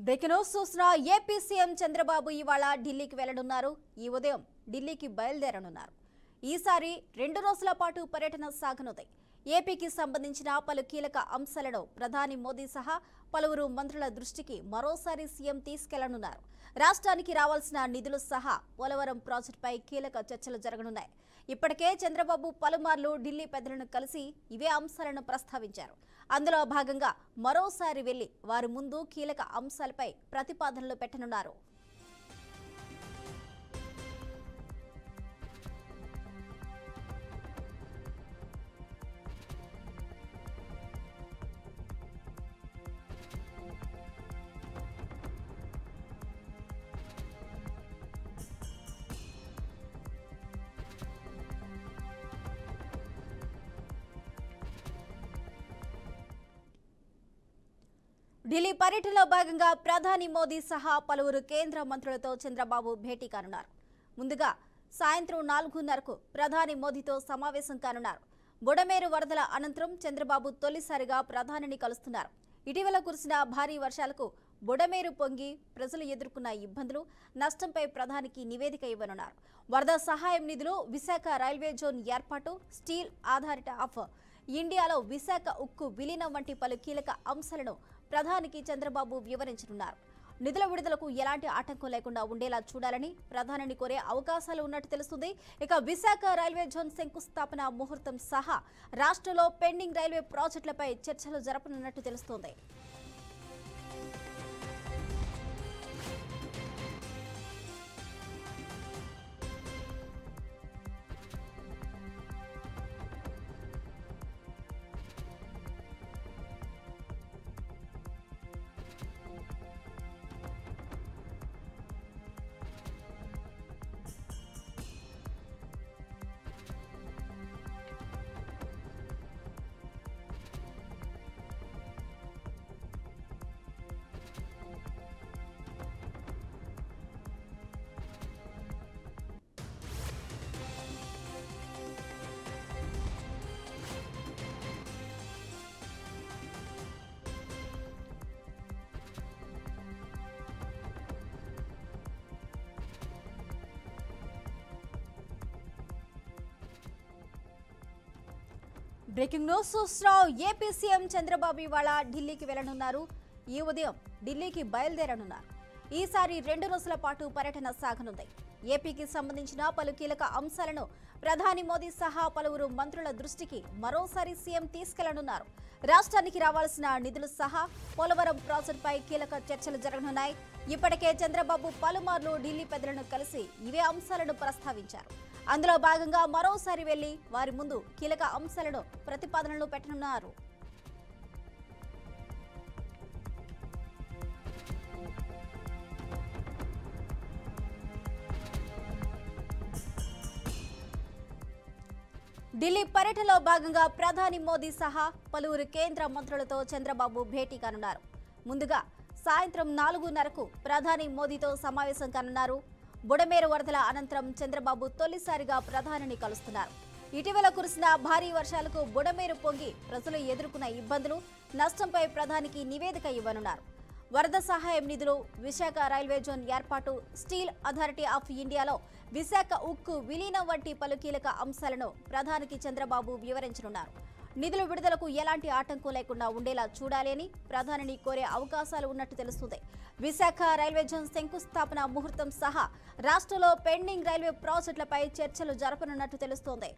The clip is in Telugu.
బ్రేకింగ్ న్యూస్ చూస్తున్న ఏపీ సీఎం చంద్రబాబు ఇవాళ ఢిల్లీకి వెళ్లనున్నారు. ఈ ఉదయం ఢిల్లీకి బయలుదేరనున్నారు. ఈసారి 2 రోజుల పాటు పర్యటన సాగనుంది. ఏపీకి సంబంధించిన పలు కీలక అంశాలను ప్రధాని మోదీ సహా పలువురు మంత్రుల దృష్టికి మరోసారి సీఎం తీసుకెళ్లనున్నారు. రాష్ట్రానికి రావాల్సిన నిధులు సహా పోలవరం ప్రాజెక్టుపై కీలక చర్చలు జరగనున్నాయి. ఇప్పటికే చంద్రబాబు పలుమార్లు ఢిల్లీ పెద్దలను కలిసి ఇవే అంశాలను ప్రస్తావించారు. అందులో భాగంగా మరోసారి వెళ్లి వారి ముందు కీలక అంశాలపై ప్రతిపాదనలు పెట్టనున్నారు. ఢిల్లీ పర్యటనలో భాగంగా ప్రధాని మోదీ సహా పలువురు కేంద్ర మంత్రులతో చంద్రబాబు భేటీ కానున్నారు. ముందుగా సాయంత్రం 4:30కు ప్రధాని మోదీతో సమావేశం కానున్నారు. బుడమేరు వరదల అనంతరం చంద్రబాబు తొలిసారిగా ప్రధానిని కలుస్తున్నారు. ఇటీవల కురిసిన భారీ వర్షాలకు బుడమేరు పొంగి ప్రజలు ఎదుర్కొన్న ఇబ్బందులు, నష్టంపై ప్రధానికి నివేదిక ఇవ్వనున్నారు. వరద సహాయం నిధులు, విశాఖ రైల్వే జోన్ ఏర్పాటు, స్టీల్ అథారిటీ ఆఫ్ ఇండియాలో విశాఖ ఉక్కు విలీనం వంటి పలు కీలక అంశాలను ప్రధానికి చంద్రబాబు వివరించనున్నారు. నిధుల విడుదలకు ఎలాంటి ఆటంకం లేకుండా ఉండేలా చూడాలని ప్రధానిని కోరే అవకాశాలు ఉన్నట్టు తెలుస్తుంది. ఇక విశాఖ రైల్వే జోన్ శంకుస్థాపన ముహూర్తం సహా రాష్ట్రంలో పెండింగ్ రైల్వే ప్రాజెక్టులపై చర్చలు జరపనున్నట్టు తెలుస్తోంది. బ్రేకింగ్ న్యూస్ చూస్తున్నాం. ఏపీ సీఎం చంద్రబాబు ఇవాళ ఢిల్లీకి వెళ్లనున్నారు. ఈ ఉదయం ఢిల్లీకి బయలుదేరనున్నారు. ఈసారి 2 రోజుల పాటు పర్యటన సాగనుంది. ఏపీకి సంబంధించిన పలు కీలక అంశాలను ప్రధాని మోదీ సహా పలువురు మంత్రుల దృష్టికి మరోసారి సీఎం తీసుకెళ్లనున్నారు. రాష్ట్రానికి రావాల్సిన నిధులు సహా పోలవరం ప్రాజెక్టుపై కీలక చర్చలు జరగనున్నాయి. ఇప్పటికే చంద్రబాబు పలుమార్లు ఢిల్లీ పెద్దలను కలిసి ఇవే అంశాలను ప్రస్తావించారు. అందులో భాగంగా మరోసారి వెళ్లి వారి ముందు కీలక అంశాలను ప్రతిపాదనలు పెట్టనున్నారు. ఢిల్లీ పర్యటనలో భాగంగా ప్రధాని మోదీ సహా పలువురు కేంద్ర మంత్రులతో చంద్రబాబు భేటీ కానున్నారు. ముందుగా సాయంత్రం 4:30కు ప్రధాని మోదీతో సమావేశం కానున్నారు. బుడమేరు వరదల అనంతరం చంద్రబాబు తొలిసారిగా ప్రధానిని కలుస్తున్నారు. ఇటీవల కురిసిన భారీ వర్షాలకు బుడమేరు పొంగి ప్రజలు ఎదుర్కొన్న ఇబ్బందులు, నష్టంపై ప్రధానికి నివేదిక ఇవ్వనున్నారు. వరద సహాయం నిధులు, విశాఖ రైల్వే జోన్ ఏర్పాటు, స్టీల్ అథారిటీ ఆఫ్ ఇండియాలో విశాఖ ఉక్కు విలీనం వంటి పలు కీలక అంశాలను ప్రధానికి చంద్రబాబు వివరించనున్నారు. నిధుల విడుదలకు ఎలాంటి ఆటంకం లేకుండా ఉండేలా చూడాలి అని ప్రధానిని కోరే అవకాశాలు ఉన్నట్టు తెలుస్తుంది. విశాఖ రైల్వే జోన్ శంకుస్థాపన ముహూర్తం సహా రాష్ట్రంలో పెండింగ్ రైల్వే ప్రాజెక్టులపై చర్చలు జరపనున్నట్టు తెలుస్తోంది.